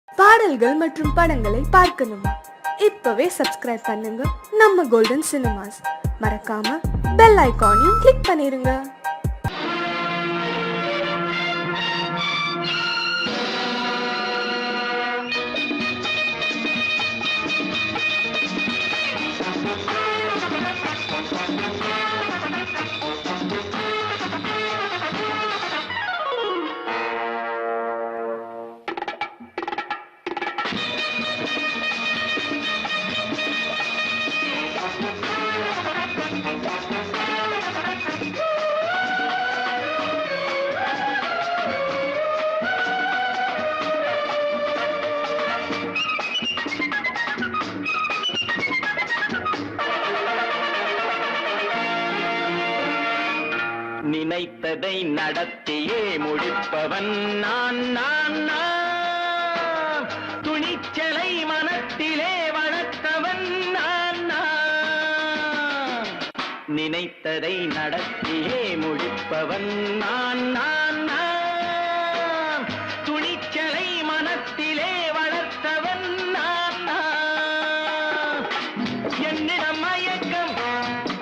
பாடல்கள் மற்றும் படங்களை பார்க்கணுமா? இப்பவே சப்ஸ்கிரைப் பண்ணுங்க நம்ம கோல்டன் சினிமாஸ். மறக்காம பெல் ஐகானையும் கிளிக் பண்ணிருங்க. நினைத்ததை நடத்தியே முடிப்பவன் நான் நான் நான். துணிச்சலை மனத்திலே வளர்த்தவன் நான் நான். நினைத்ததை நடத்தியே முடிப்பவன் நான் நான் நான். துணிச்சலை மனத்திலே வளர்த்தவன் நான் நான். என்னிடம் மயக்கம்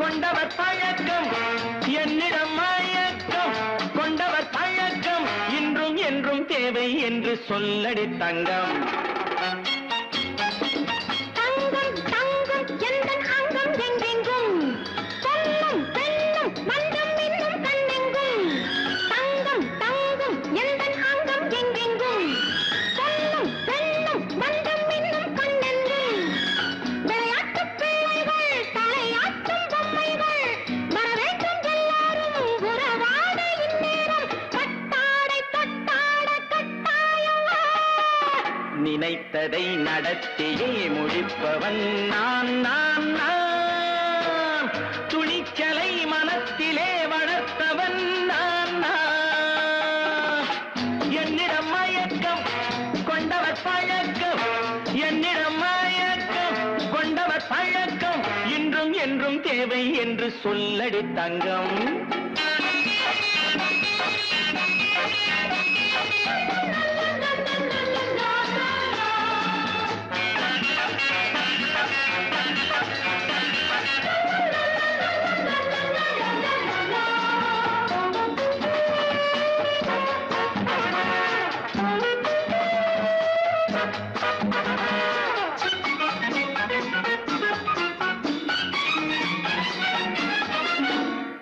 கொண்டவர் பழக்கம், என்னிடம் மயக்கம் கொண்டவர் பழக்கம், இன்றும் என்றும் தேவை என்று சொல்லடி தங்கம். தங்கம் தங்கம் எந்தன் அங்கம் எங்கெங்கும், பொன்னும் பெண்ணும் மன்றம் இன்னும் கண்ணெங்கும். தங்கம் தங்கம் எந்தன் அங்கம் எங்கெங்கும், பொன்னும் பெண்ணும் மன்றம் இன்னும் கண்ணெங்கும். விளையாட்டு பிள்ளைகள் தலையாட்டும் பொம்மைகள், வரவேற்கும் எல்லாரும் உறவாட இந்நேரம் கட்டாடை தொட்டாட கட்டாயமா. நினைத்ததை நடத்தியே முடிப்பவன் நான் நான் நான். துணிச்சலை மனத்திலே வளர்த்தவன் நான் நான். என்னிடம் மயக்கம் கொண்டவர் பழக்கம், என்னிடம் மயக்கம் கொண்டவர் பழக்கம், இன்றும் என்றும் தேவை என்று சொல்லடி தங்கம்.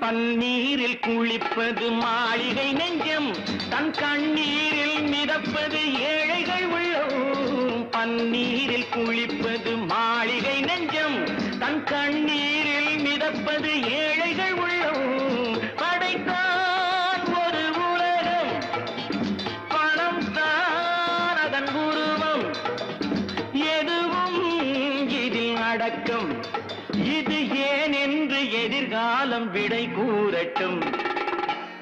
பன்னீரில் குளிப்பது மாளிகை நெஞ்சம், தன் கண்ணீரில் மிதப்பது ஏழைகள் உள்ளம். பன்னீரில் குளிப்பது மாளிகை நெஞ்சம், தன் கண்ணீரில் மிதப்பது ஏழைகள் உள்ளம். படைத்தான் ஒரு உலகம், பணம் தான் அதன் உருவம், எதுவும் இதில் அடக்கம். இது ஏன் என்று எதிர்காலம் விடை கூறட்டும்.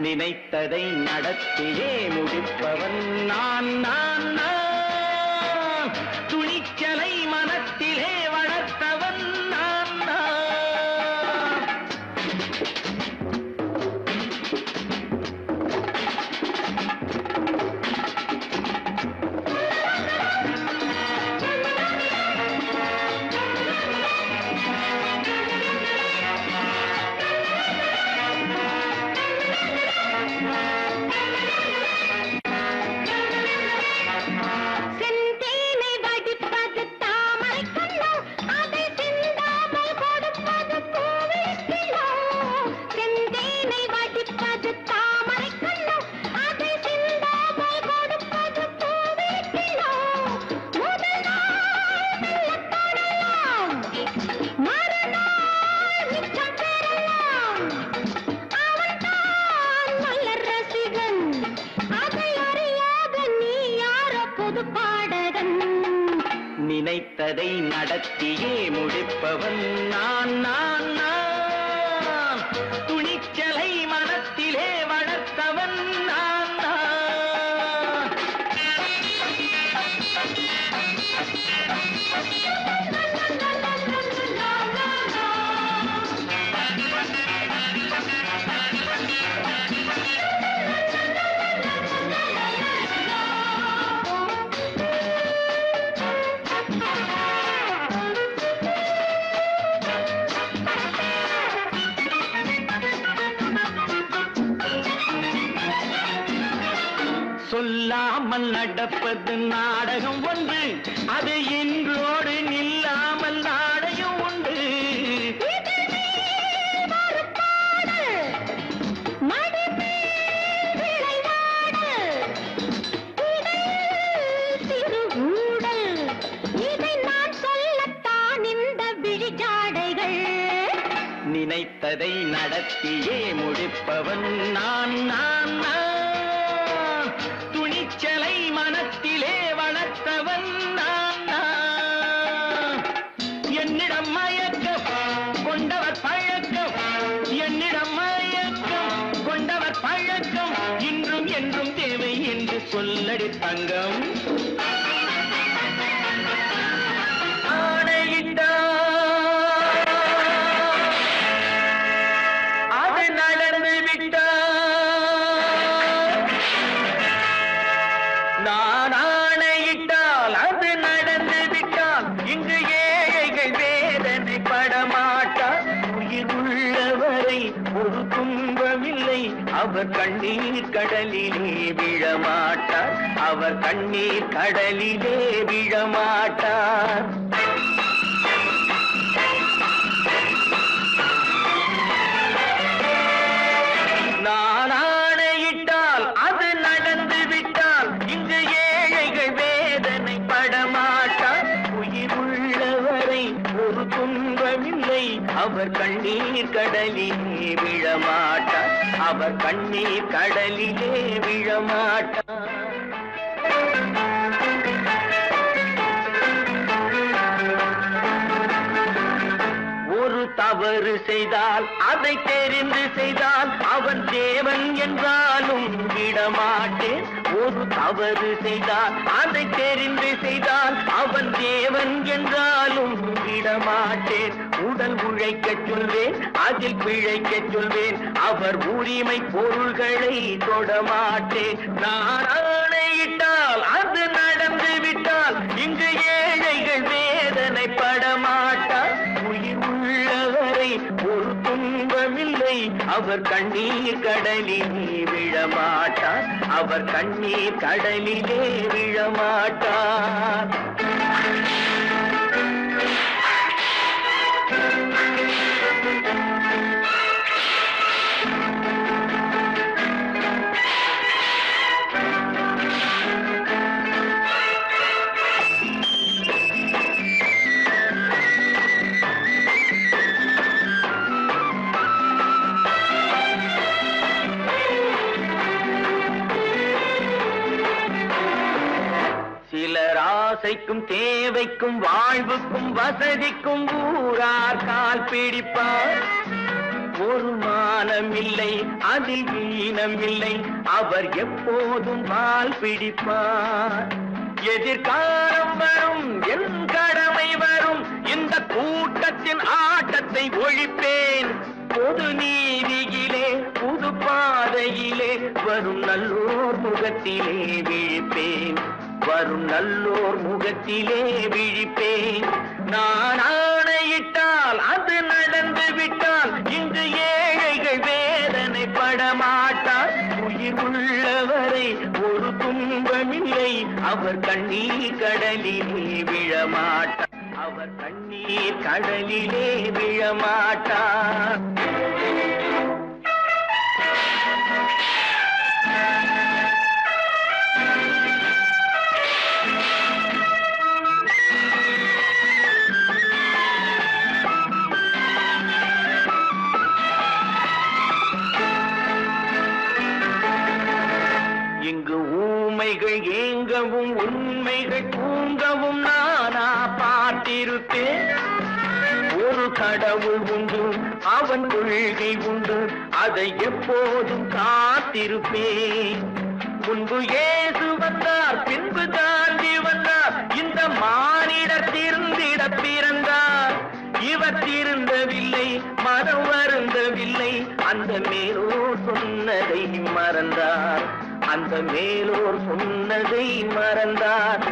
நினைத்ததை நடத்தியே முடிப்பவன் நான் நான் நான். துணிச்சலை மனத்திலே வளர்த்தவன் நான் நான். செந்தேனை வடிப்பது தாமரை கண்ணோ, அதை சிந்தாமல் கொடுப்பது பூவிக்கிலோ. செந்தேனை வடிப்பது தாமரை கண்ணோ, அதை சிந்தாமல் கொடுப்பது பூவிக்கிலோ. முதல் நாள் மெல்லத் தொடலாம், மறுநாள் மிச்சம் பெறலாம். அவன்தான் நல்ல ரசிகன், அதை அறியாத நீ யாரோ புது பாடகன். நினைத்ததை நடத்தியே முடிப்பவன் நான் நான் நான். துணிச்சலை மனத்திலே வளர்த்தவன் நான் நான். நில்லாமல் நடப்பது நாடகம் ஒன்று, அது இன்றோடு நில்லாமல் நாடையும் உண்டு. நினைத்ததை நடத்தியே முடிப்பவன் நான் நான் நான். துணிச்சலை மனத்திலே வளர்த்தவன் நான் நான். என்னிடம் மயக்கம் கொண்டவர் பழக்கம், என்னிடம் மயக்கம் கொண்டவர் பழக்கம், இன்றும் என்றும் தேவை என்று சொல்லடி தங்கம். நான் ஆணையிட்டால் அது நடந்து விட்டால் இங்கு ஏழைகள் வேதனை படமாட்டார். உயிர் உள்ளவரை ஒரு துன்பமில்லை, அவர் கண்ணீர் கடலிலே விழமாட்டார், அவர் கண்ணீர் கடலிலே விழமாட்டார். நான் ஆணையிட்டால் அது நடந்து விட்டால் இங்கு ஏழைகள் வேதனை படமாட்டார். உயிர் உள்ளவரை ஒரு துன்பமில்லை, அவர் கண்ணீர் கடலிலே விழமாட்டார், அவர் கண்ணீர் கடலிலே விழமாட்டார். ஒரு தவறு செய்தால் அதை தெரிந்து செய்தால் அவன் தேவன் என்றாலும் விடமாட்டேன். ஒரு தவறு செய்தால் அதை தெரிந்து செய்தால் அவன் தேவன் என்றாலும் விடமாட்டேன். உடல் உழைக்கச் சொல்வேன், அதில் பிழைக்கச் சொல்வேன், அவர் உரிமை பொருள்களை தொடமாட்டேன். நான் ஆணையிட்டால் அது நடந்து விட்டால் இங்கு ஏழைகள் வேதனை படமாட்டார். உயிர் உள்ளவரை ஒரு துன்பமில்லை, அவர் கண்ணீர் கடலிலே விழமாட்டார், அவர் கண்ணீர் கடலிலே விழமாட்டார். சிலர் ஆசைக்கும் தேவைக்கும் வாழ்வுக்கும் வசதிக்கும் ஊரார் கால் பிடிப்பார். ஒரு மானம் இல்லை, அதில் ஈனம் இல்லை, அவர் எப்போதும் கால் பிடிப்பார். எதிர்காலம் வரும், என் கடமை வரும், இந்த கூட்டத்தின் ஆட்டத்தை ஒழிப்பேன். பொது நீதியிலே புது பாதையிலே வரும் நல்லோர் முகத்திலே விழிப்பேன், வரும் நல்லோர் முகத்திலே விழிப்பேன். நான் ஆணையிட்டால் அது நடந்து விட்டால் இங்கு ஏழைகள் வேதனை படமாட்டார். உயிர் உள்ளவரை ஒரு துன்பமில்லை, அவர் கண்ணீர் கடலிலே விழமாட்டார், அவர் கண்ணீர் கடலிலே விழமாட்டார். இங்கு ஊமைகள் ஏங்கவும் உண்மைகள் தூங்கவும் நானா பார்த்திருப்பேன். ஒரு கடவுள் உண்டு, அவன் கொள்கை உண்டு, அதை எப்போதும் காத்திருப்பேன். முன்பு இயேசு வந்தார், பின்பு காந்தி வந்தார், இந்த மானிடர் திருந்திட பிறந்தார். இவர் திருந்தவில்லை, மனம் வருந்தவில்லை, அந்த மேலோர் சொன்னதை மறந்தார், அந்த மேலோர் சொன்னதை மறந்தார்.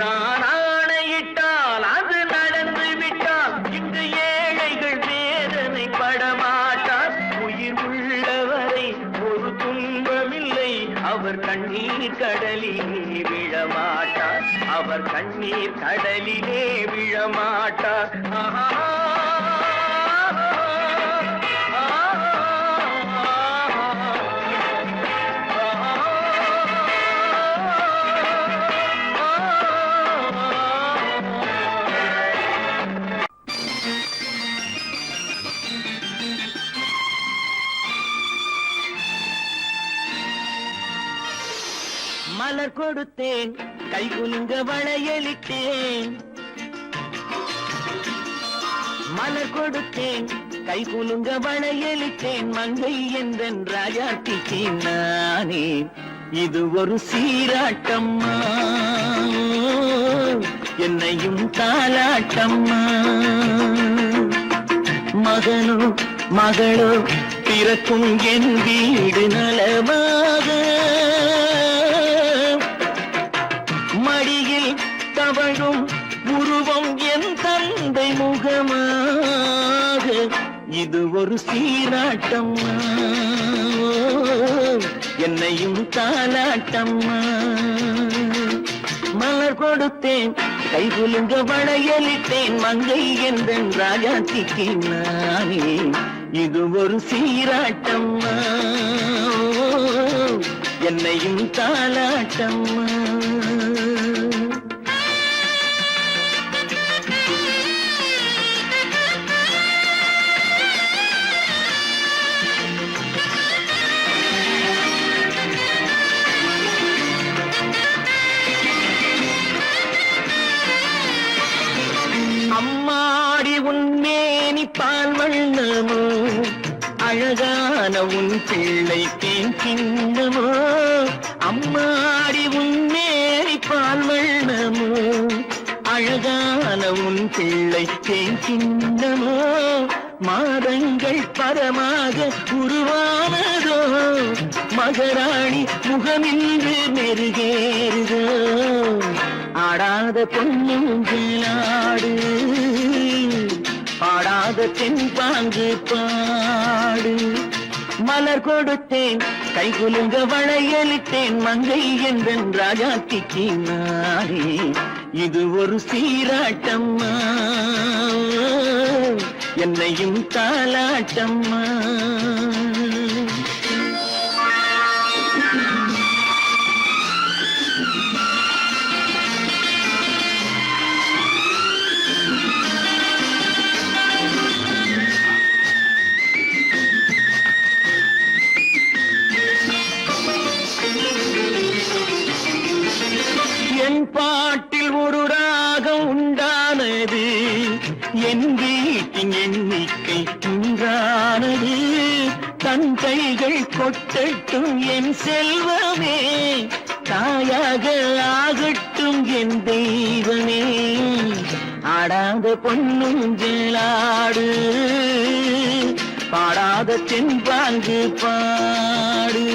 நான் ஆணையிட்டால் அது நடந்து விட்டால் இங்கு ஏழைகள் வேதனை படமாட்டார். உயிர் உள்ளவரை ஒரு துன்பமில்லை, அவர் கண்ணீர் கடலிலே அவர் கண்ணீர் கடலிலே விழமாட்டார். ஆஹா. மலர் கொடுத்தேன், கை குலுங்க வளையலிட்டேன். மலர் கொடுத்தேன், கை குலுங்க வளையலிட்டேன். மங்கை என்றன் ராஜாத்திக்கு நானே, இது ஒரு சீராட்டம்மா, என்னையும் தாலாட்டம்மா. மகனோ மகளோ பிறக்கும் என் வீடு நலமாக, மடியில் தவழும் உருவம் என் தந்தை முகமாக, இது ஒரு சீராட்டம்மா, என்னையும் தாலாட்டம்மா. மலர் கொடுத்தேன், கை குலுங்க வளையலிட்டேன். மங்கை என்றன் ராஜாத்திக்கு நானே, இது ஒரு சீராட்டம்மா, என்னையும் தாலாட்டம்மா. அம்மாடி உன்மேனி பால் வண்ணமோ, அழகான உன் பிள்ளை தேன் கிண்ணமோ. அம்மாடி உன்மேனி பால் வண்ணமோ, அழகான உன் பிள்ளை தேன் கிண்ணமோ. மாதங்கள் பரமாக உருவானதோ, மகராணி முகமின்று மெருகேறுதோ. ஆடாத பொன்னுங்களாடு, பாடாத தென்பாங்கு பாடு. மலர் கொடுத்தேன், கை குலுங்க வளையலிட்டேன். மங்கை என்றன் ராஜாத்திக்கு நானே, இது ஒரு சீராட்டம்மா, என்னையும் தாலாட்டம்மா. என் பாட்டில் ஒரு ராகம் உண்டானது, என் வீட்டின் எண்ணிக்கை உண்டானது. தன் கைகள் கொட்டட்டும் என் செல்வமே, தாயாக ஆகட்டும் என் தெய்வமே. ஆடாத பொன்னுங்களாடு, பாடாத தென்பாங்கு பாடு.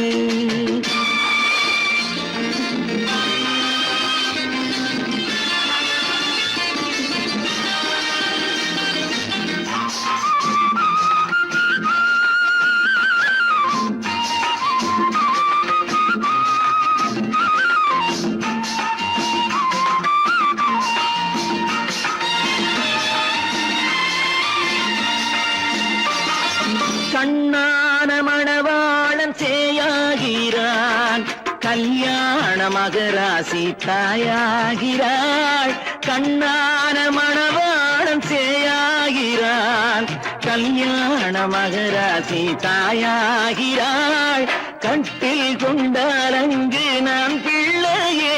கண்ணான மணவாளன் சேயாகிறான், கல்யாண மகராசி தாயாகிறாள். கண்ணான மணவாளன் சேயாகிறான், கல்யாண மகராசி தாயாகிறாள். கட்டில் கொண்டால் அங்கு நான் பிள்ளையே,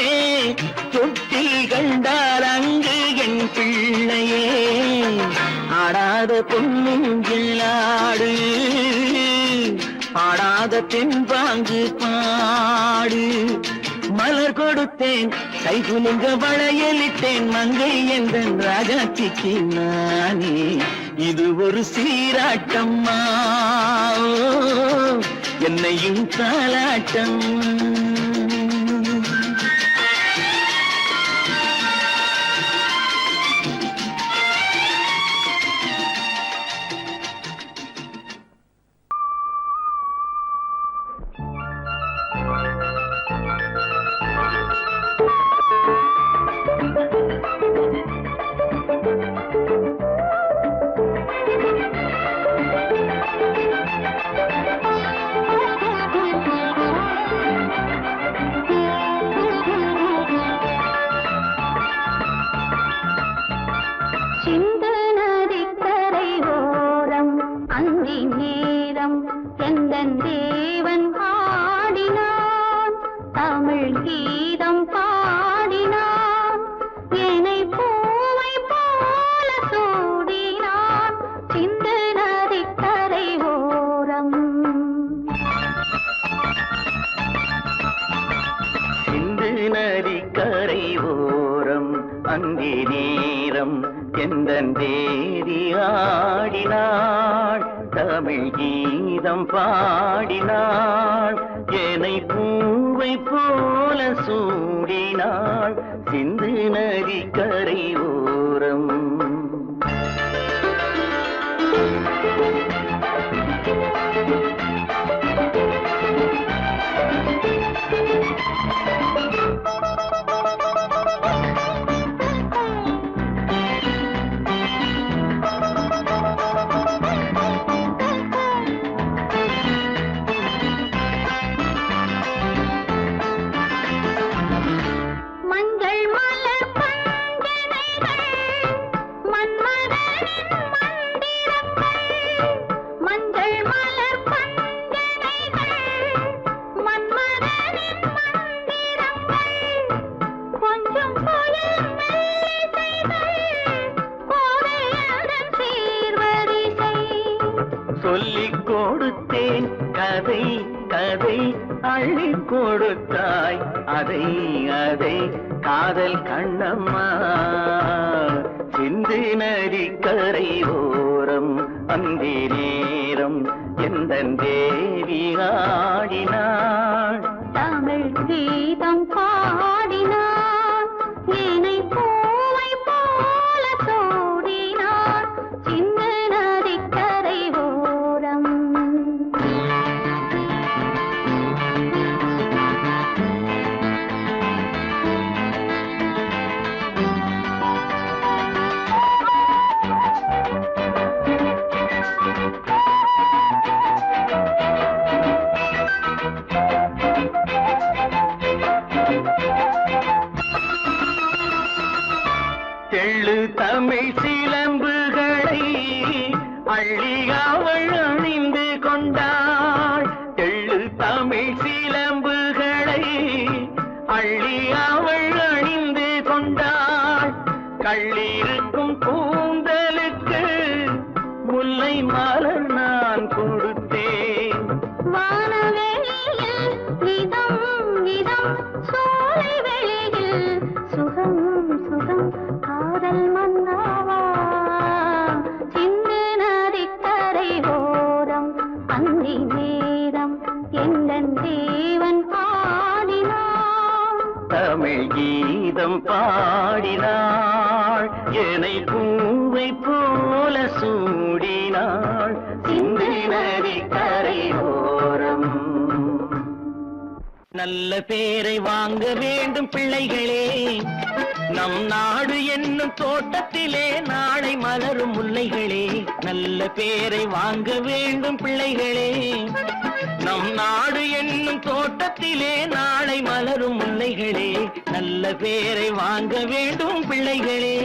தொட்டில் கண்டால் அங்கு என் பிள்ளையே. ஆடாத பொன்னுங்களாடு, பாடாத தென்பாங்கு பாடு. மலர் கொடுத்தேன், கை குலுங்க வளையலிட்டேன். மங்கை என்றன் ராஜாத்திக்கு நானே, இது ஒரு சீராட்டம்மா, என்னையும் தாலாட்டம்மா. அந்தி நேரம் எந்தன் தேவி ஆடினாள் தமிழ் கீதம் பாடினாள் என்னை பூவை போல சூடினாள் சிந்து நதி கரை ஓரம் சொல்லிக் கொடுத்தேன் கதை கதை அள்ளி கொடுத்தாய் அதை அதை காதல் கண்ணம்மா சிந்து நதி கரை ஓரம் அந்தி நேரம் எந்தன் தேவி ஆடினாள் தமிழ் கீதம் பாடினாள் என்னை பூவை போல சூடினாள் சிந்து நதி கரை ஓரம் தெள்ளு தமிழ் சிலம்புகளை அள்ளி அவள் அணிந்து கொண்டாள் தெள்ளு தமிழ் சிலம்புகளை அள்ளி அவள் அணிந்து கொண்டாள் கள்ளிருக்கும் கூந்தலுக்கு முல்லை மலர் நான் கொடுத்தேன் வானவெளியில் இதம் இதம் சோலை வெளியில் சுகம் சுகம் காதல் மன்னாவா சிந்து நதி கரை ஓரம் அந்தி நேரம் எந்தன் தேவன் பாடினான் தமிழ் கீதம் பாடினாள் என்னை பூவை போல சூடினாள் சிந்து நதி கரை ஓரம் நல்ல பேரை வாங்க வேண்டும் பிள்ளைகளே நம் நாடு என்னும் தோட்டத்திலே நாளை மலரும் முல்லைகளே நல்ல பேரை வாங்க வேண்டும் பிள்ளைகளே நம் நாடு என்னும் தோட்டத்திலே நாளை மலரும் முல்லைகளே நல்ல பேரை வாங்க வேண்டும் பிள்ளைகளே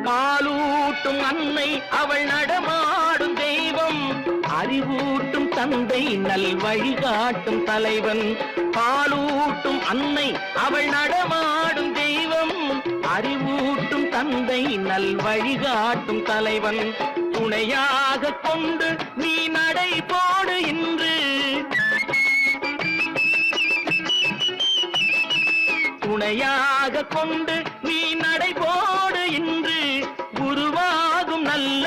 பாலூட்டும் அன்னை அவள் நடமாடும் தெய்வம் அறிவூட்டும் தந்தை நல் வழிகாட்டும் தலைவன் பாலூட்டும் அன்னை அவள் நடமாடும் தெய்வம் அறிவூட்டும் தந்தை நல் வழிகாட்டும் தலைவன் துணையாக கொண்டு நீ நடை போடு இன்று துணையாக கொண்டு நீ நடை போடு இன்று உருவாகும் நல்ல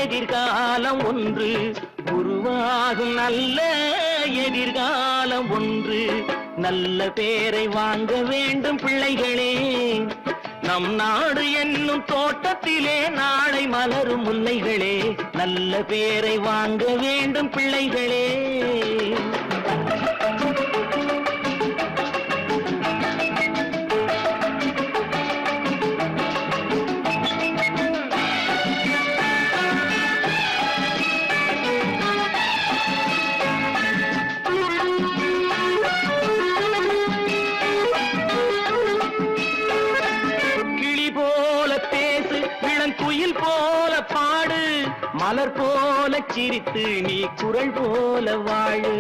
எதிர்காலம் ஒன்று உருவாகும் நல்ல எதிர்காலம் ஒன்று நல்ல பேரை வாங்க வேண்டும் பிள்ளைகளே நம் நாடு என்னும் தோட்டத்திலே நாளை மலரும் முல்லைகளே நல்ல பேரை வாங்க வேண்டும் பிள்ளைகளே குயில் போல பாடு மலர் போல சிரித்து நீ குரல் போல வாழு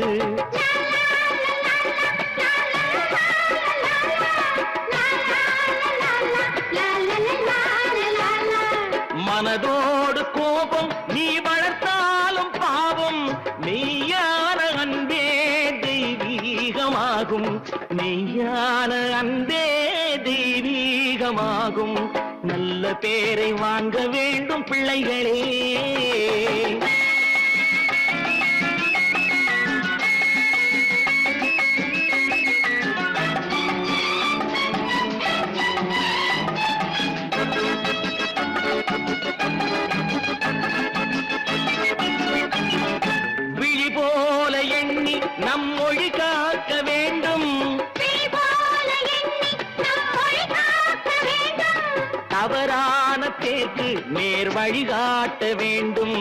மனதோடு கோபம் நீ வளர்த்தாலும் பாவம். மெய்யான அன்பே தெய்வீகமாகும், மெய்யான அன்பே தெய்வீகமாகும். நல்ல பேரை வாங்க வேண்டும் பிள்ளைகளே. விழி போல எண்ணி நம் மொழி காக்க வேண்டும், தவறான பேருக்கு நேர் வழி காட்ட வேண்டும்.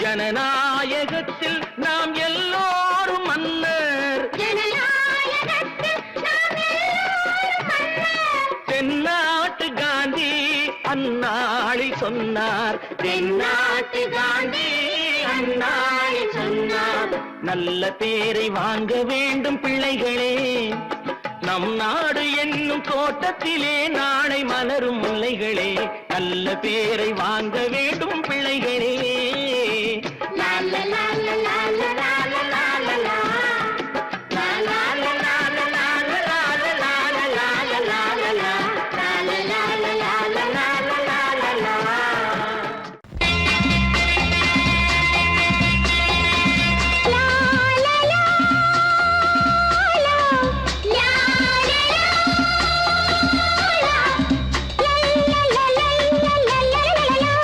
ஜனநாயகத்தில் நாம் எல்லோரும் மன்னர், தென்னாட்டு காந்தி அந்நாளில் சொன்னார், தென்னாட்டு காந்தி அந்நாளில் சொன்னார். நல்ல பேரை வாங்க வேண்டும் பிள்ளைகளே. நம் நாடு என்னும் தோட்டத்திலே நாளை மலரும் முல்லைகளே. நல்ல பேரை வாங்க வேண்டும் பிள்ளைகளே. லா லா லா லா லா லா லா லா லா லா. லா லா லா லா லா லா லா லா லா லா லா லா லா லா லா. லா லா லா லா லா லா லா லா லா லா.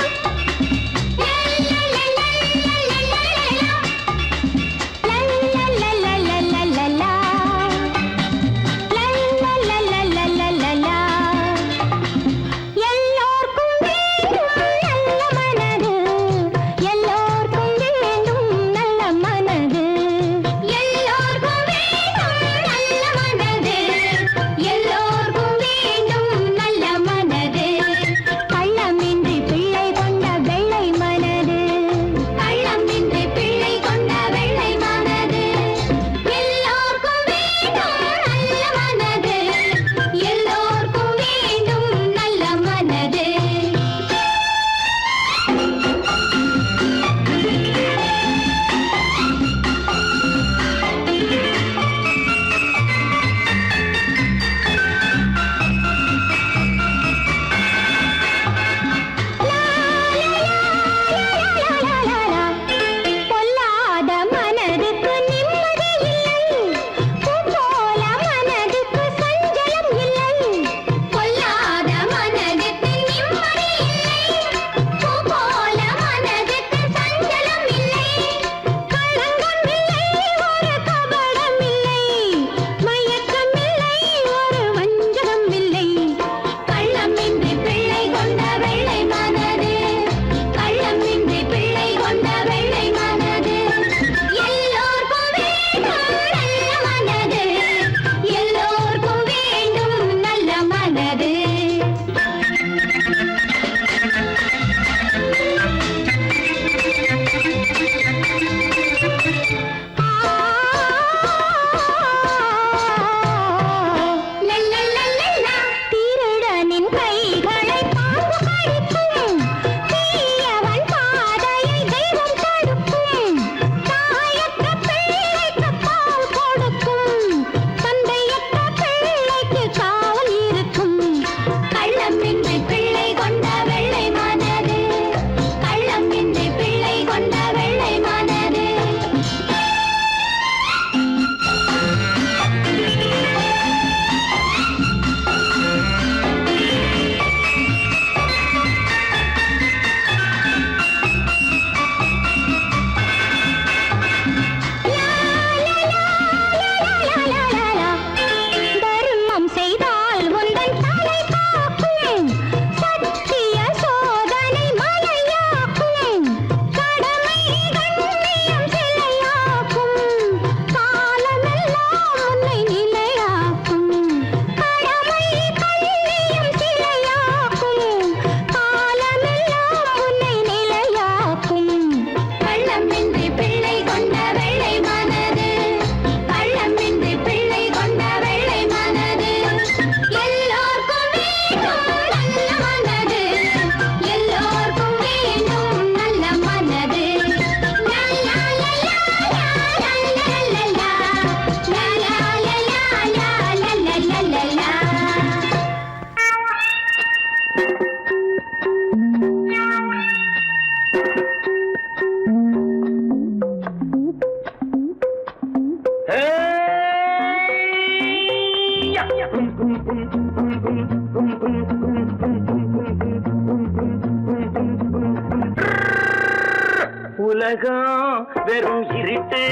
உலகம் வெறும் இருட்டு,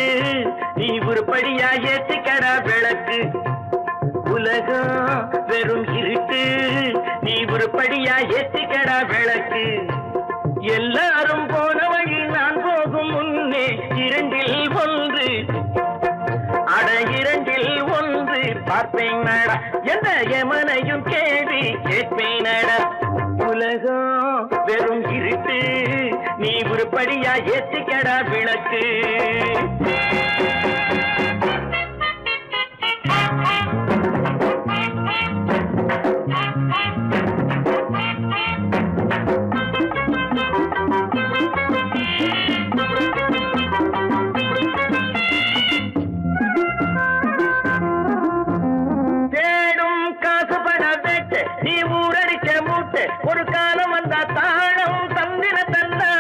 நீ உருப்படியா ஏத்திக்கடா விளக்கு. உலகம் வெறும் இருட்டு, நீ உருப்படியா ஏத்திக்கடா விளக்கு. எல்லாரும் போன வழி நான் போகும் முன்னே இரண்டில் ஒன்று, அட இரண்டில் ஒன்று பார்ப்பேன் நட, எந்த எமனையும் கேள்வி கேட்பேன் நட. உலகம் வெறும் இருட்டு, நீ உருப்படியா ஏத்திக்கடா விளக்கு. ஒரு காலம் வந்தா தாழம் தந்திர தந்தா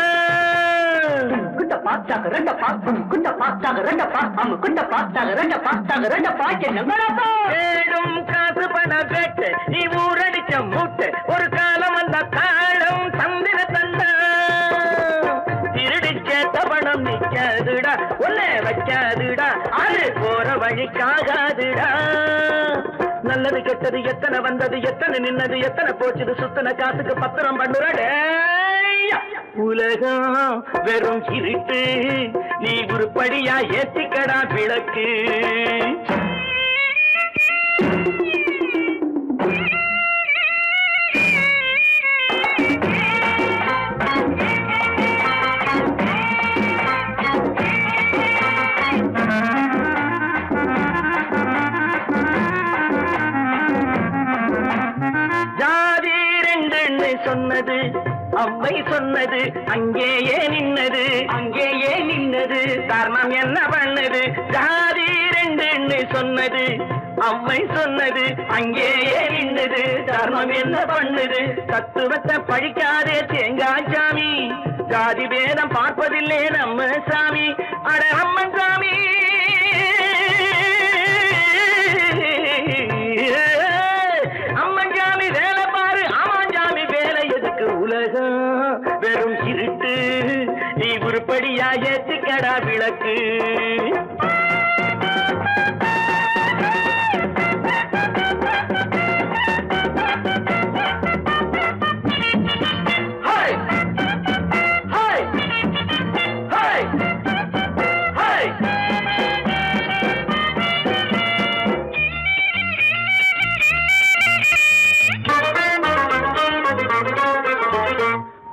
குட்ட பாச்சாக ரெண்ட பாக்கும் குட்ட பாச்சாக ரெண்ட பாக்கும் குட்ட பாச்சாக ரெண்ட பாச்சாக ரெண்ட பாக்க நங்கடப்பா ஏடும் காசு பண வெட்டு நீ ஊரடிச்ச மூட்டு ஒரு காலம் வந்தா தாழம் தந்திர தந்தா திருடிச்ச தவணம் நிக்காதுடா ஒல்ல வைக்காதுடா அது போற வழிக்காகாதுடா. நல்லது கெட்டது எத்தனை வந்தது எத்தனை நின்னது எத்தனை போச்சுது சுத்தன காசுக்கு பத்திரம் பண்ணுறட. உலகம் வெறும் இருட்டு, நீ உருப்படியா ஏத்திக்கடா விளக்கு. சொன்னது அவ்வை சொன்னது அங்கேயே நின்னது அங்கேயே நின்னது தர்மம் என்ன பண்ணது. ஜாதி ரெண்டு சொன்னது அவ்வை சொன்னது அங்கேயே நின்னது தர்மம் என்ன பண்ணுது. தத்துவத்தை படிக்காதே தேங்காய் சாமி, ஜாதி பேதம் பார்ப்பதில்லை நம்ம சாமி. அட அம்மன் சாமி அம்மன் சாமி வேலை பாரு ஆமான் சாமி வேலை எதுக்கு. உலகம் வெறும் இருட்டு, நீ உருப்படியா ஏத்திக்கடா விளக்கு.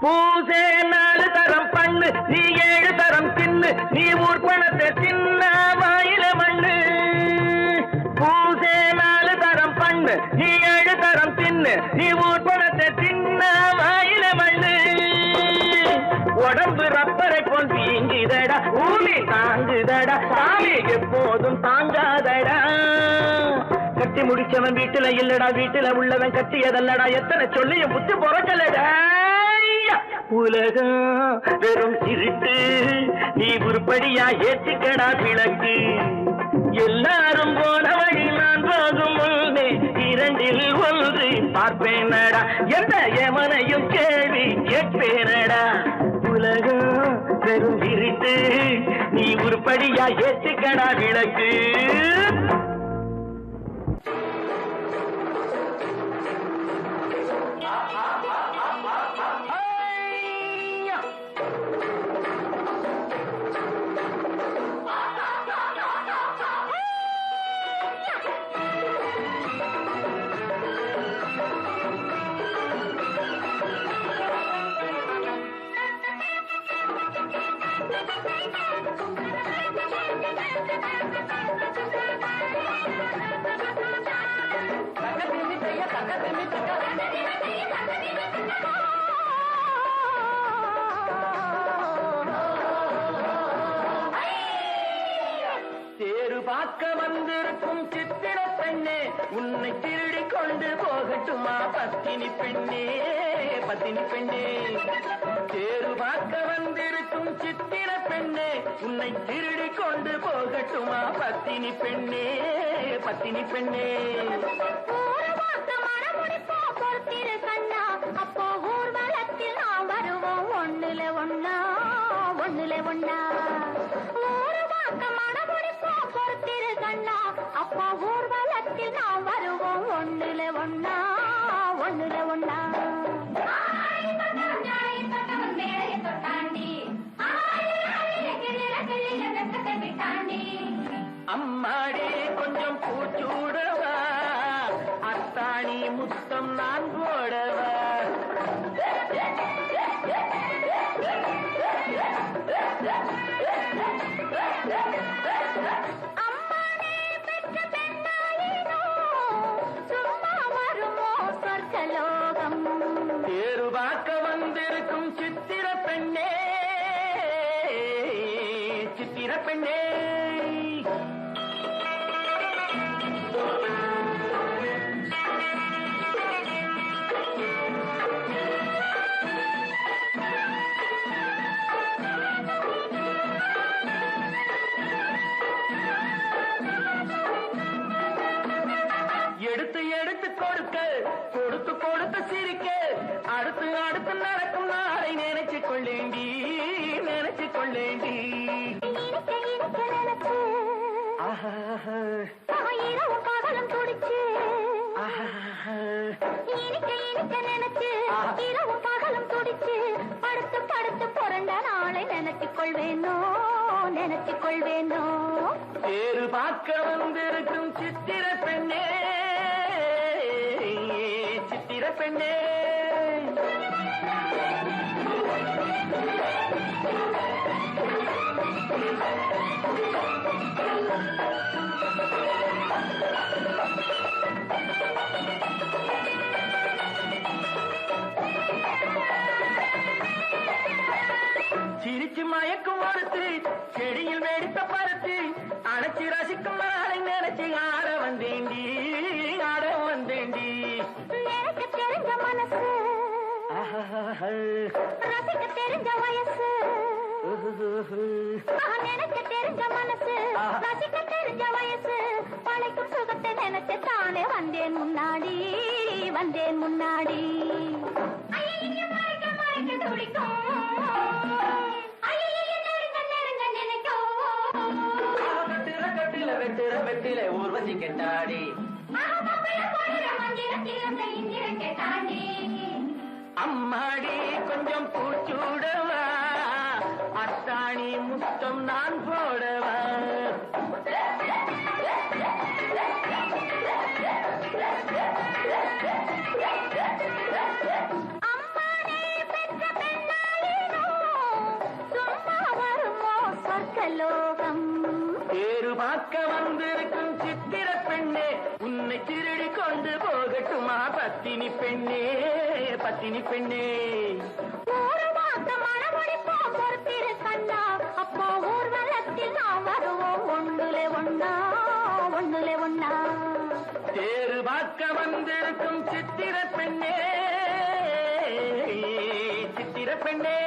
பூசே 4 தரம் பண்ணு நீ 7 தரம் தின்னு நீ ஊர் பணத்தை தின்ன வாயில மண்ணு. பூசே 4 தரம் பண்ணு நீ 7 தரம் தின்னு நீ ஊர் பணத்தை தின்ன வாயில மண்ணு. உடம்பு ரப்பரை போல் வீங்குதடா பூமி தாங்குதடா சாமி எப்போதும் தாங்காதடா. கட்டி முடிச்சவன் வீட்டுல இல்லடா வீட்டுல உள்ளவன் கட்டியதல்லடா எத்தனை சொல்லியும் புத்து பொறக்கலடா. உலகம் வெறும் இருட்டு, நீ உருப்படியா ஏத்திக்கடா விளக்கு. எல்லாரும் போன வழி நான் போகும் முன்னே இரண்டில் ஒன்று பார்ப்பேனடா எந்த எமனையும் கேள்வி கேட்பேனடா. உலகம் வெறும் இருட்டு, நீ உருப்படியா ஏத்திக்கடா விளக்கு. தேரு பார்க்க வந்திருக்கும் சித்திர பெண்ணே உன்னை திருடி கொண்டு போகட்டுமா பத்தினி பெண்ணே பத்தினி பெண்ணே. தேரு பார்க்க வந்திருக்கும் சித்திர பெண்ணே உன்னை திருடி கொண்டு போகட்டுமா பத்தினி பெண்ணே பத்தினி பெண்ணே ஒரு வாக்கம் மனமுடிப்போம் பொறுத்திரு கண்ணா அப்போ ஊர்வலத்தில் நாம் வருவோம் ஒண்ணுல ஒண்ணா ஒண்ணுல ஒண்ணா ஒரு வாக்கம் மனமுடிப்போம் பொறுத்திரு கண்ணா அப்போ ஊர்வலத்தில் நாம் வருவோம் ஒண்ணுல ஒண்ணா ஒண்ணுல ஒண்ணா அம்மாடி கொஞ்சம் பூச்சூடவா அத்தாணி முத்தம் நான் போடவா அம்மானே பெற்ற பெண்ணாயினோ சும்மா வருமோ சொர்க்கலோகம் தேரு பார்க்க வந்திருக்கும் சித்திர பெண்ணே சித்திர பெண்ணே எடுத்து எடுத்து கொடுக்க கொடுத்து கொடுத்து சிரிக்க அடுத்து அடுத்து நடக்கும் நாளை நினைச்சு கொள்ளேண்டி நினைச்சு கொள்ளேண்டி இனிக்க இனிக்க நினைச்சு இரவும் பகலும் துடிச்சு இனிக்க இனிக்க நினைச்சு இரவும் பகலும் துடிச்சு படுத்து படுத்து புரண்ட நாளை நினைச்சுக் கொள்வேனோ நினைச்சுக் கொள்வேனோ தேரு பார்க்க வந்திருக்கும் சித்திர பெண்ணே சித்திர பெண்ணே சிரிச்சு மயக்கும் ஒருத்து செடியில் வெடித்த பருத்து அணைச்சி ரசிக்கும் நாளை நினைச்சு ஆட வந்தேண்டி ஆட வந்தேண்டி எனக்கு தெரிஞ்ச மனசு ரசிக்க தெரிஞ்ச வயசு நினைக்க தெரிஞ்ச மனசு ரசிக்க தெரிஞ்ச வயசு பழைக்கும் சுகத்தை நினைச்சு தானே வந்தேன் முன்னாடி வந்தேன் முன்னாடி மறைக்க மறைக்க துடிக்கும் கட்டில வெட்டுற வெட்டில ஊர்வசி கெட்டாடி அம்மாடி கொஞ்சம் பூச்சூடவா அத்தாணி முத்தம் நான் போடவா அம்மானே பெற்ற பெண்ணாயினோ சும்மா வருமோ சொர்க்கலோகம் தேரு பார்க்க வந்திருக்கும் சித்திர பெண்ணே உன்னை திருடி கொண்டு போகட்டுமா பத்தினி பெண்ணே பத்தினி பெண்ணே ஒரு வாக்கம் மனமுடிப்போம் பொறுத்திரு கண்ணா அப்போ ஊர்வலத்தில் நாம் வருவோம் ஒண்ணுல ஒண்ணா ஒண்ணுல ஒண்ணா தேரு பார்க்க வந்திருக்கும் சித்திர பெண்ணே சித்திர பெண்ணே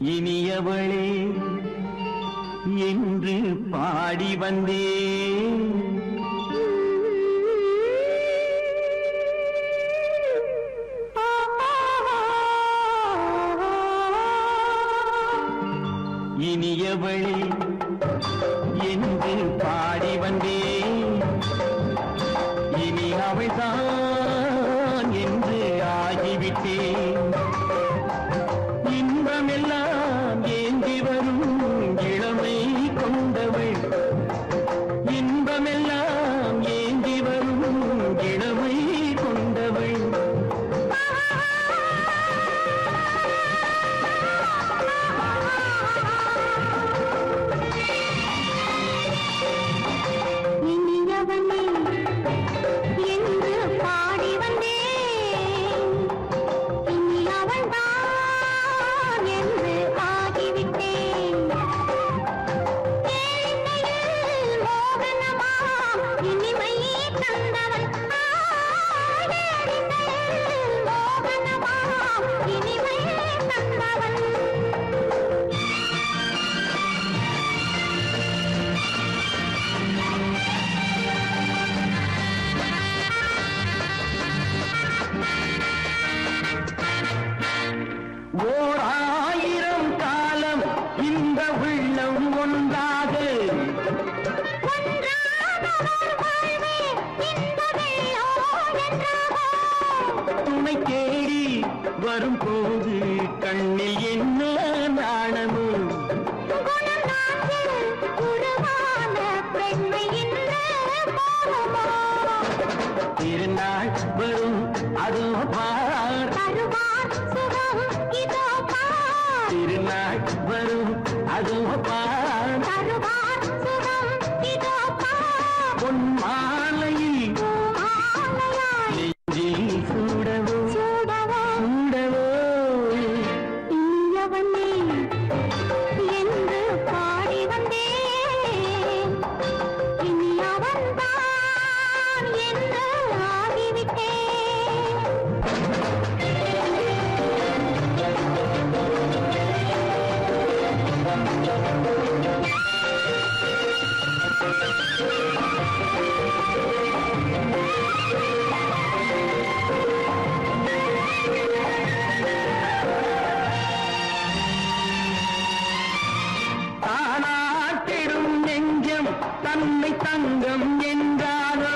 இனியவளே என்று பாடி வந்தேன் இனியவளே என்று பாடி வந்தேன் இனி அவள்தான் என்று ஆகிவிட்டேன் இன்பமெல்லாம் ஏந்தி வரும் இளமை கொண்டவள் இன்பமெல்லாம் ஏந்தி வரும் இளமை கொண்டவள் இனியவனே என்று பாடி வந்தேன் இனி அவள்தான் என்று ஆகிவிட்டேன் ஏழையில் மோகனமா இனிமை தந்தவன் ஏழையில் மோகனமா இனிமை தந்தவன் ஓர் ஆயிரம் காலம் இந்த உள்ளம் ஒன்றாக துணை தேடி வரும்போது கண்ணில் என்ன நாணமும் திருநாள் வரும் அதோ பார் திருநாள் வரும் அதோ பார் பொன் மாலையில் நெஞ்சில் சூடவோ சூடவோ என்று பாடி வந்தேன் இனி அவன்தான் என்று ஆகிவிட்டேன் தானாட்டிடும் நெஞ்சம் தன்னை தங்கம் என்றாரோ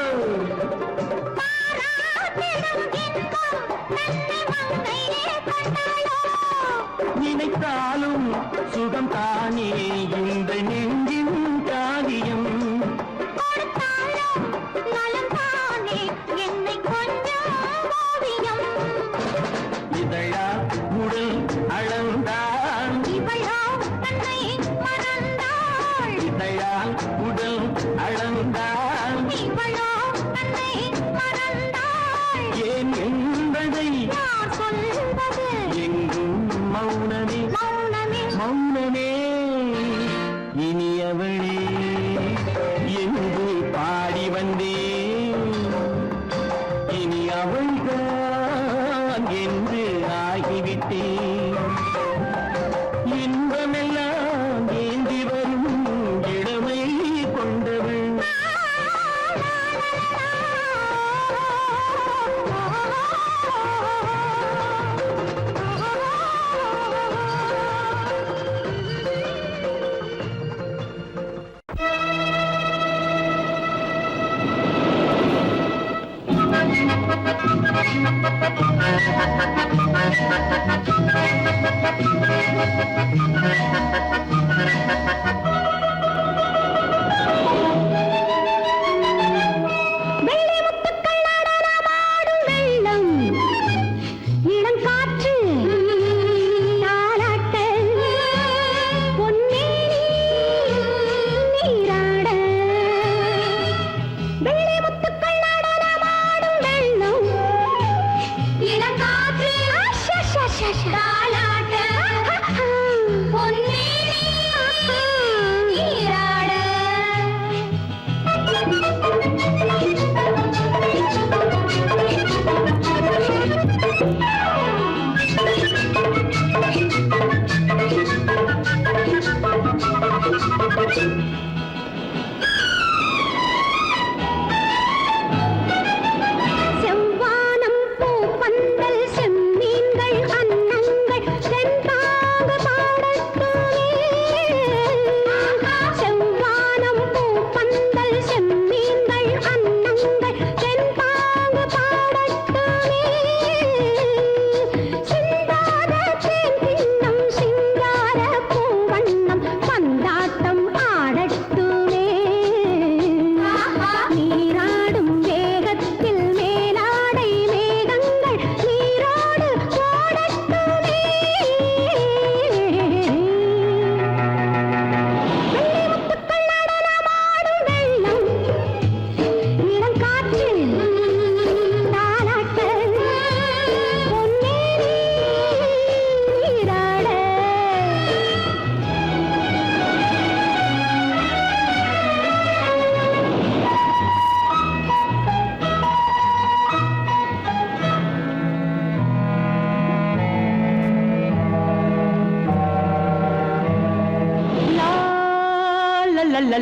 நினைத்தாலும் சுகம் தானே இந்த நெஞ்சின் காரியம் இதழா உடல் அளந்தான் இதழால் உடல் அளந்தான் ஏன் என்பதை எங்கும் மௌனமே மௌனமே இனியவளே என்று பாடி வந்தேன் இனி அவள்தான் என்று ஆகிவிட்டேன் இன்பமெல்லாம் ஏந்தி வரும் இளமை கொண்டவள்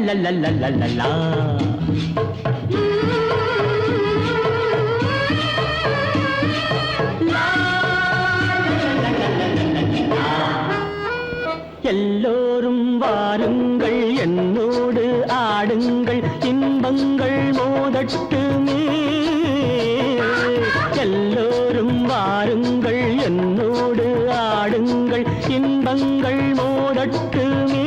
லா எல்லோரும் வாருங்கள் என்னோடு ஆடுங்கள் இன்பங்கள் மோதட்டுமே எல்லோரும் வாருங்கள் என்னோடு ஆடுங்கள் இன்பங்கள் மோதட்டுமே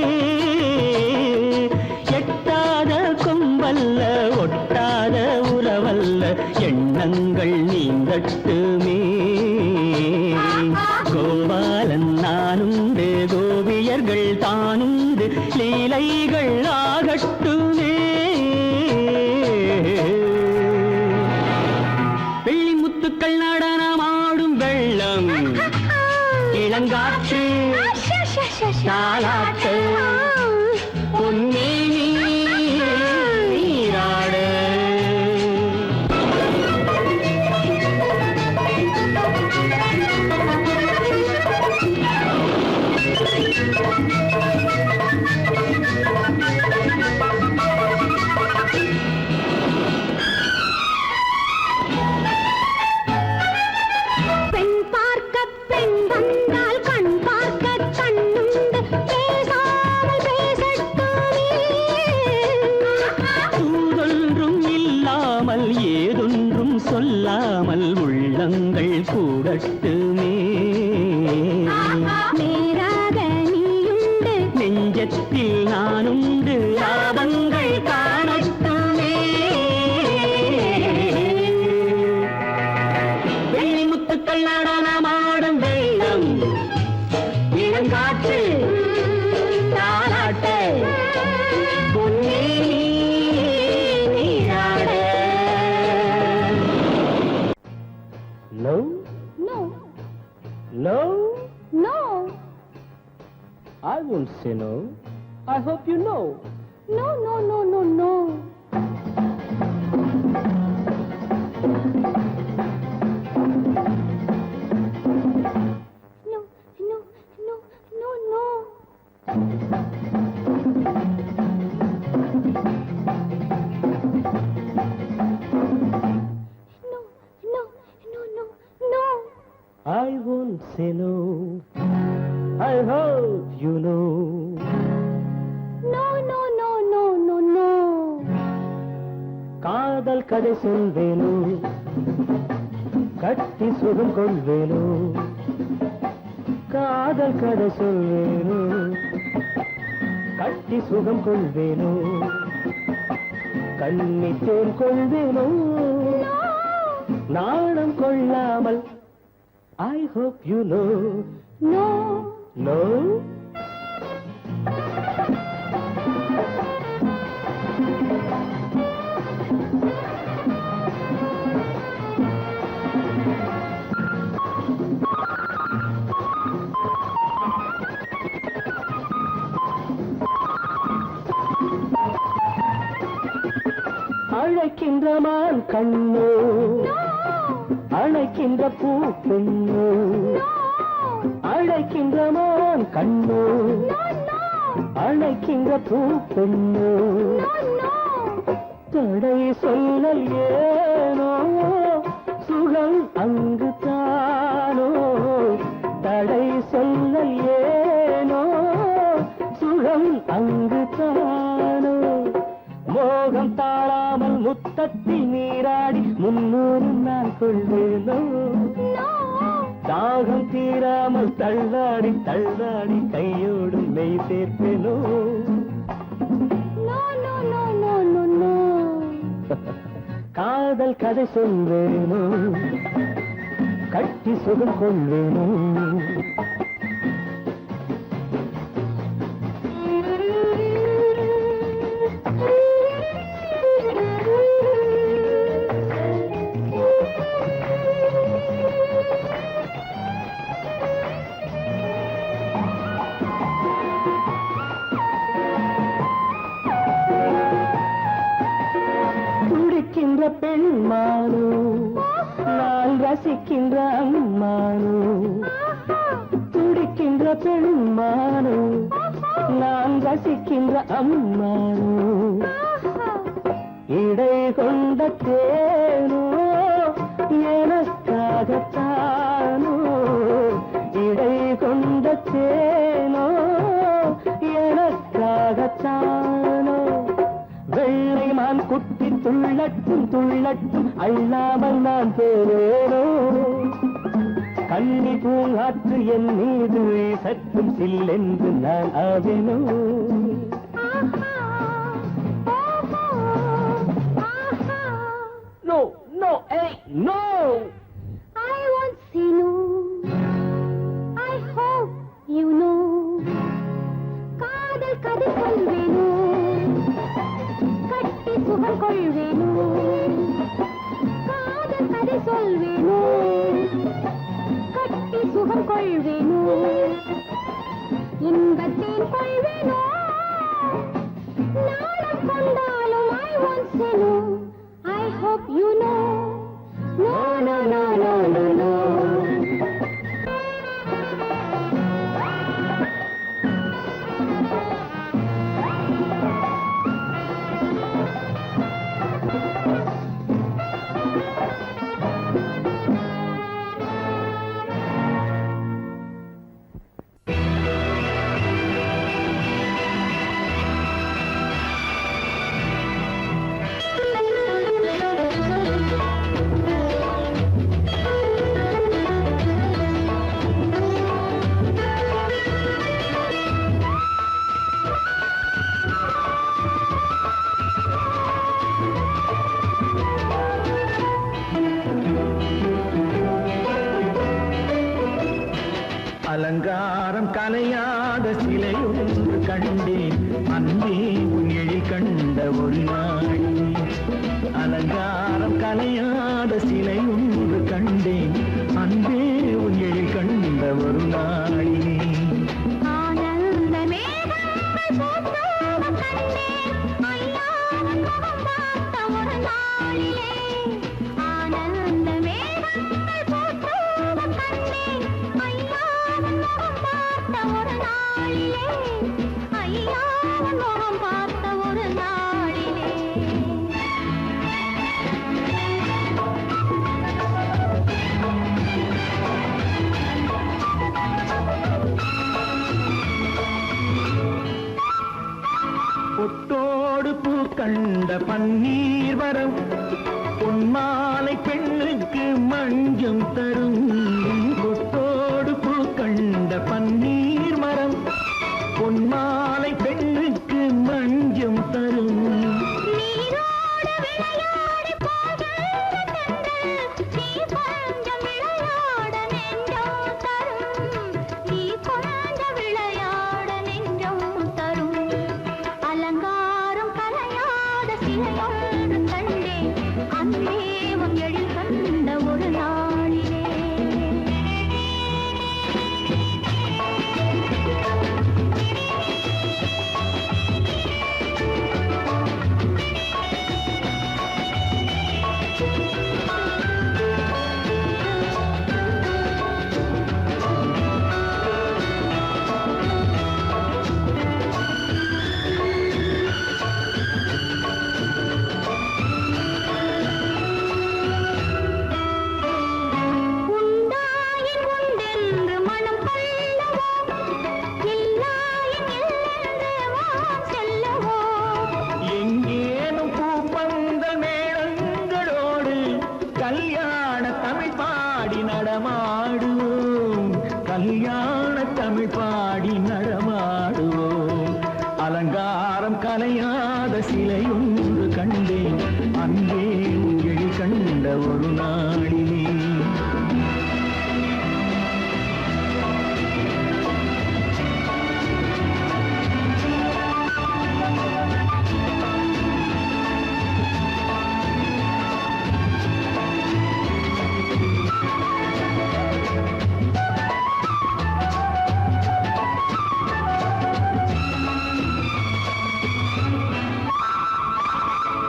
எட்டாத கொம்பல்ல ஒட்டாத உறவல்ல எண்ணங்கள் நீங்கட்டுமே கோபாலன் நானுண்டு கோபியர்கள் தானுண்டு லீலைகள் ஆகட்டுமே வெள்ளிமுத்துக்கள் நடனமாடும் வெள்ளம் இளங்காற்று தாலாட்டு பொன்னே நீராடு பெண் பார்க்க பெண் வந்தால் கண் பார்க்க கண்ணுண்டு பேசாமல் பேசட்டுமே தூதொன்றும் இல்லாமல் ஏதொன்றும் சொல்லாமல் உள்ளங்கள் கூடட்டுமே நேராக நீயுண்டு நெஞ்சத்தில் நானுண்டு லாபங்கள் காணட்டுமே வெள்ளிமுத்துக்கள் நடனமாடும் வெள்ளம் இளங்காற்று தாலாட்டு பொன்னே நீராடு No, No, no, no, I won't say no. I hope you know. no, no, no, no, no. No, no, no, no, no. No, no, no, no, no. I won't say no. I hope you know. No, no, no, no, no, no. காதல் கதை சொல்வேனோ கட்டி சுகம் கொள்வேனோ காதல் கதை சொல்வேனோ கட்டி சுகம் கொள்வேனோ கண்ணித்தேன் கொள்வேனோ நாணம் கொள்ளாமல் I hope you know. No. No? அழைக்கின்ற மான் கண்ணோ அழைக்கின்ற பூ பெண்ணோ அழைக்கின்ற மான் கண்ணோ அழைக்கின்ற பூ பெண்ணோ தடை சொல்லல் ஏனோ சுகம் அங்கு தானோ தடை சொல்லல் ஏனோ சுகம் அங்கு தானோ மோகம் தாழாமல் முத்தத்தில் நீராடி 300 நான் கொள்வேனோ தாகம் தீராமல் தள்ளாடி தள்ளாடி கையோடு மெய் சேர்ப்பேனோ No, no, no, no, no, no. காதல் கதை சொல்வேனோ கட்டி சுகம் கொள்வேனோ துடிக்கின்ற பெண்மானோ நான் ரசிக்கின்ற அம்மானோ துடிக்கின்ற பெண்மானோ நான் ரசிக்கின்ற அம்மானோ இடை கொண்ட தேனோ எனக்காகத்தானோ இடை கொண்ட தேனோ எனக்காகத்தானோ வெள்ளை மான் குட்டி துள்ளட்டும் துள்ளட்டும் அள்ளாமல் நான் போவேனோ கண்ணி பூங்காற்று என் மீது சற்றும் சில்லென்று நான் ஆவேனோ No, no, hey, no! I won't say no. I hope you know. காதல் கதை சொல்வேனோ கட்டி சுகம் கொள்வேனோ காதல் கதை சொல்வேனோ கட்டி சுகம் கொள்வேனோ இன்பத்தேன் கொள்வேனோ நாளம் கொண்டாலும் I won't say no. I hope you know. No, no, no, no, no, no. அலங்காரம் கலையாத சிலையொன்று கண்டேன் அன்பே உன் எழில் கண்ட ஒரு நாள் அலங்காரம் கலையாத சிலையொன்று கண்டேன் அன்பே உன் எழில் கண்ட ஒரு நாளினே ஆனந்த மேகங்கள் போற்றும் கண்டேன் ஐயாவின் முகம் பார்த்த ஒரு நாளிலே ஆனந்த மேகங்கள் போற்றும் கண்டேன் ஐயாவின் முகம் பார்த்த ஒரு நாளிலே ஐயாவின் முகம் பார்த்த ஒரு நாளிலே பொட்டோடு பூ கண்ட பன்னீர் வரம் பொன்மாலை பெண்ணுக்கு மஞ்சம் தரும் பொட்டோடு பூ கண்ட பன்னீர் மரம் பொன்மாலை பெண்ணுக்கு மஞ்சம் தரும் நீரோடு விளையாடி போகின்ற தென்றல் நீ கொஞ்சம் விளையாட நெஞ்சம் தரும் நீ கொஞ்சம் விளையாட நெஞ்சம் தரும் அலங்காரம் கலையாத சிலையொன்று கண்டேன் அன்பே உன் எழில் கண்ட ஒரு நாளிலே உண்டாயின் உண்டென்று மனம் கொள்ளவோ இல்லாயின் இல்லென்று வான் செல்லவோ எங்கேனும் பூப்பந்தல் மேளங்களோடு கல்யாண தமிழ் பாடி நடமாடுவோம் கல்யாண தமிழ் பாடி நடமாடுவோம் அலங்காரம் கலையாத சிலை ஒன்று கண்டேன் அன்பே உன் எழில் கண்ட ஒரு நாளிலே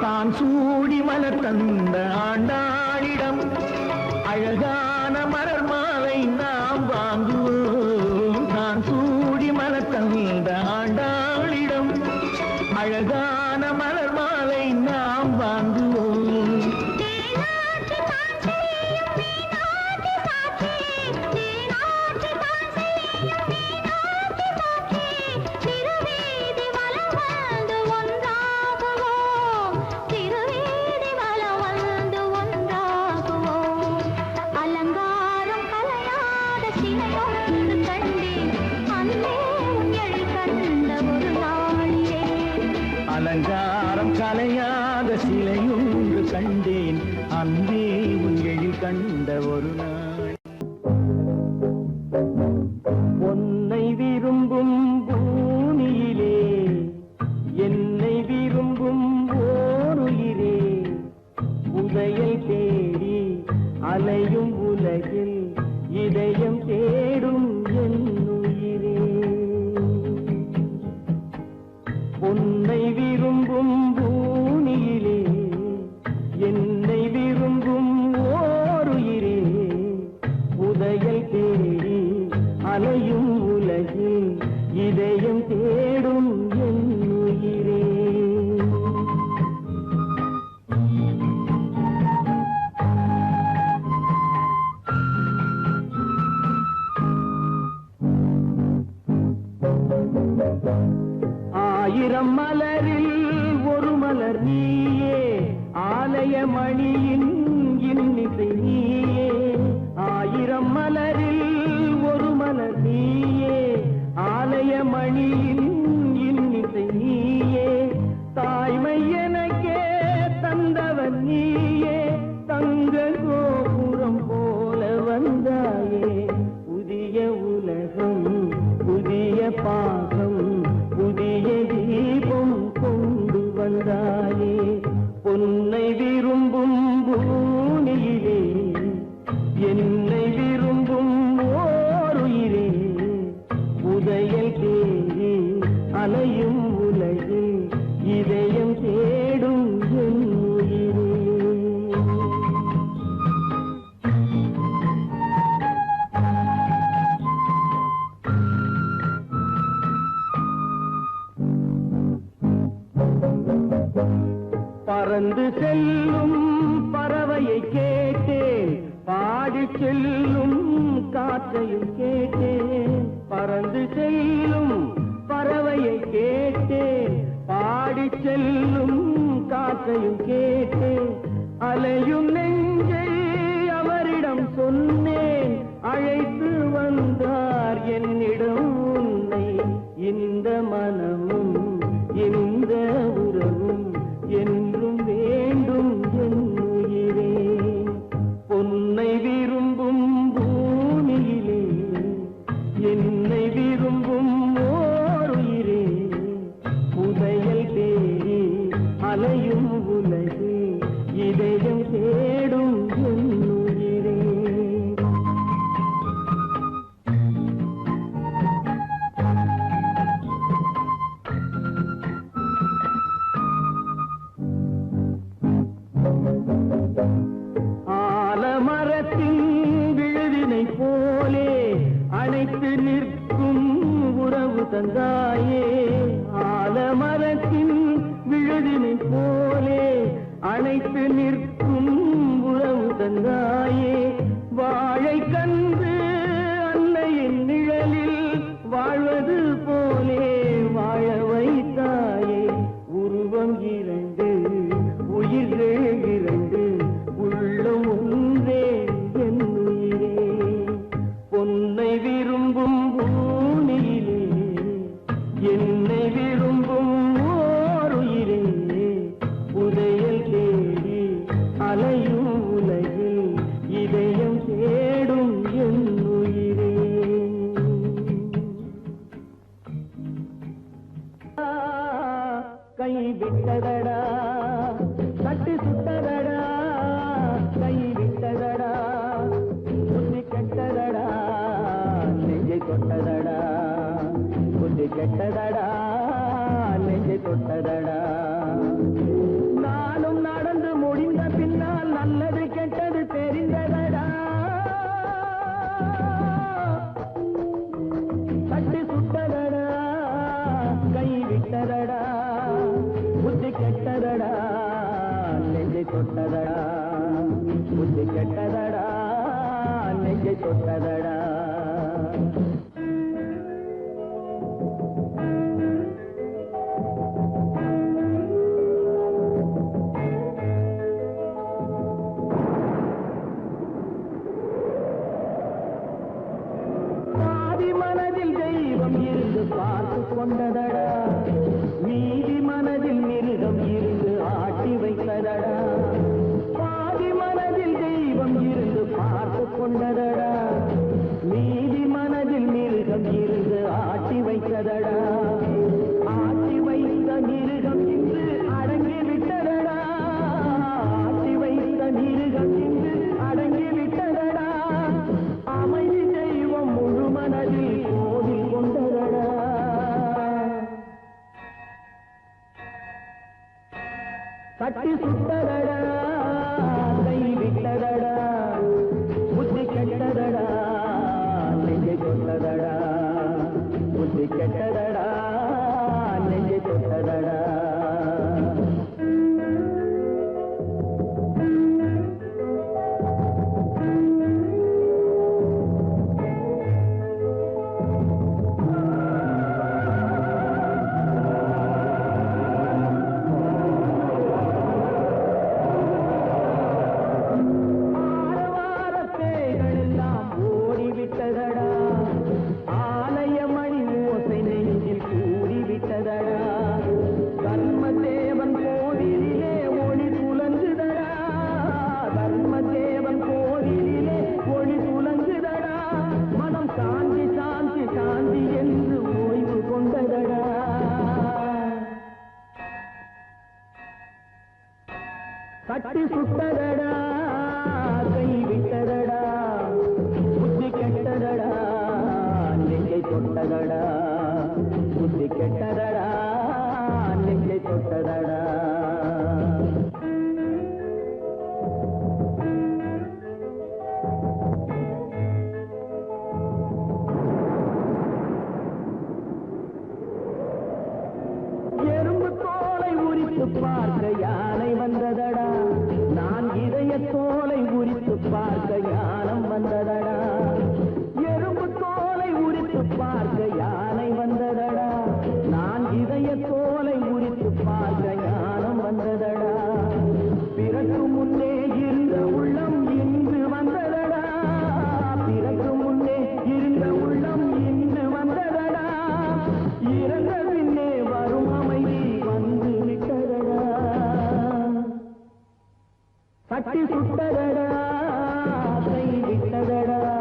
தான் சூடி மலர் தந்த ஆண்டாளிடம் அழகான மலர் மாலை நாம் வாங்குவோம் தான் சூடி மலர் தந்த ஆண்டாளிடம் வாங்குவோம். அலங்காரம் கலையாத சிலையொன்று கண்டேன் அன்பே உன் எழில் கண்ட ஒரு நாள். உன்னை விரும்பும் பூமியிலே என்னை விரும்பும் ஓருயிரே, உதயை தேடி அலையும் உலகில் இதயம் தேடும் என் உயிரே. உன்னை விரும்பும் பூமியிலே என்னை விரும்பும் ஓருயிரே, உதயல் தேடி அலையும் உலகில் இதயம் தேடும் என் உயிரே. ஆயிரம் மலரில் ஒரு மலர் நீயே, ஆலய மணியின் இன்னிசை நீயே. ஆயிரம் மலரில் ஒரு மலர் நீயே, ஆலய மணியின் இன்னிசை நீயே. தாய்மை எனக்கே தந்தவன் நீயே, தங்க கோபுரம் போல வந்தாயே. புதிய உலகம் புதிய பாகம் புதிய தீபம் கொண்டு வந்தாயே. பொன்னை விரும்பும் பூமியிலே என்னை விரும்பும் ஓருயிரே, உதயல் தேடி அலையும் உலகில் இதயம் தேடும் என் உயிரே. பறந்து செல்லும் பறவையை கேட்டேன், பாடி செல்லும் காற்றையும் கேட்டேன். பறந்து செல்லும் பறவையை கேட்டேன், பாடி செல்லும் காற்றையும் கேட்டேன். அலையும் நெஞ்சை அவரிடம் சொன்னேன், அழைத்து வந்தார் என்னிடம் உன்னை. இந்த மனமும் இந்த உறவும் என்றும் வேண்டும் என் உயிரே. பொன்னை விரும்பும் பூமியிலே என்னை விரும்பும் ஓருயிரே, உதயல் தேடி அலையும் உலகு இதயம் தேடும் என் உயிரே. ஆலமரத்தின் விழுதினை போலே அணைத்து நிற்கும் உறவு தந்தாயே. ஆலமரத்தின் விழுதினை போலே அணைத்து நிற்கும் உறவு தந்தாயே. வாழை கன்று அன்னையின் நிழலில் வாழ்வது போலே வாழ வைத்தாயே. உருவம் இரண்டு உயிர்கள் இரண்டு, உள்ளம் ஒன்றே என் உயிரே. பொன்னை விரும்பும் பூமியிலே என்னை விரும்பும் ஓருயிரே, உதயல் தேடி அலை தொட்டதடா புத்தி கெட்டதடா நெஞ்சை தொட்டதடா பார்த்து கொண்டதடா மீதி மனதில் மிருகம் இருந்து ஆட்டி வைத்ததடா பாதி மனதில் தெய்வம் இருந்து பார்த்து கொண்டதடா மீதி மனதில் மிருகம் இருந்து ஆட்டி வைத்ததடா ஆட்டி வைத்த மிருகம் இன்று அடங்கி விட்டதடா ஆட்டி வைத்த மிருகம் இன்று அடங்கி விட்டதடா அமைதி தெய்வம் முழு மனதில் கோவில் கொண்டதடா கட்டி சுட்டதடா கை விட்டதடா புத்தி கெட்டதடா நெஞ்சை தொட்டதடா புத்தி கெட்டதடா நெஞ்சை தொட்டதடா தர்மதேவன் கோவிலிலே ஒளி துலங்குதடா தர்மதேவன் கோவிலிலே ஒளி துலங்குதடா மனம் சாந்தி சாந்தி சாந்தி என்று ஓய்வு கொண்டதடா கட்டி சுட்டதடா கை விட்டதடா புத்தி கெட்டதடா நெஞ்சை தொட்டதடா புத்தி கெட்டதடா நெஞ்சை தொட்டதடா எறும்பு தோலை உரித்து பார்க்க யானை வந்ததடா நான் இதய தோலை உரித்து பார்க்க ஞானம் வந்ததடா எறும்பு தோலை உரித்து பார்க்க யானை வந்ததடா நான் இதய தோலை உரித்து பார்க்க ஞானம் வந்ததடா பிறகு முன்னே இருந்த உள்ளம் இன்று வந்ததடா பிறகு முன்னே இருந்த உள்ளம் இன்று வந்ததடா இறந்த பின்னே வரும் அமைதி வந்து விட்டதடா கட்டி சுட்டதடா கை விட்டதடா